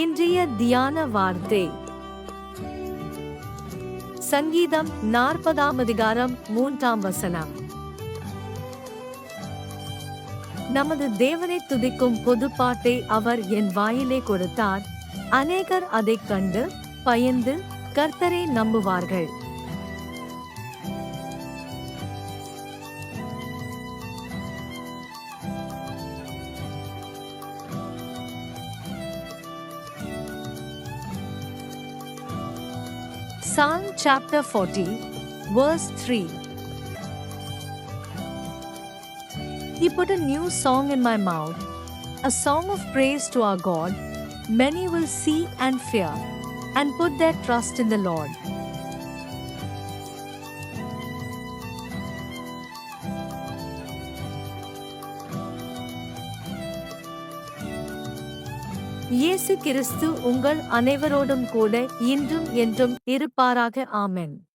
இன்றைய தியான வார்த்தை சங்கீதம் 40ஆம் அதிகாரம் 3ஆம் வசனம். நமது தேவனை துதிக்கும் பொதுப்பாட்டை அவர் என் வாயிலே கொடுத்தார். அநேகர் அதைக் கண்டு பயந்து கர்த்தரை நம்புவார்கள். Psalm chapter 40, verse 3. He put a new song in my mouth, a song of praise to our God. Many will see and fear, and put their trust in the Lord. இயேசு கிறிஸ்து உங்கள் அனைவரோடும் கூட இன்றும் என்றும் இருப்பாராக. ஆமென்.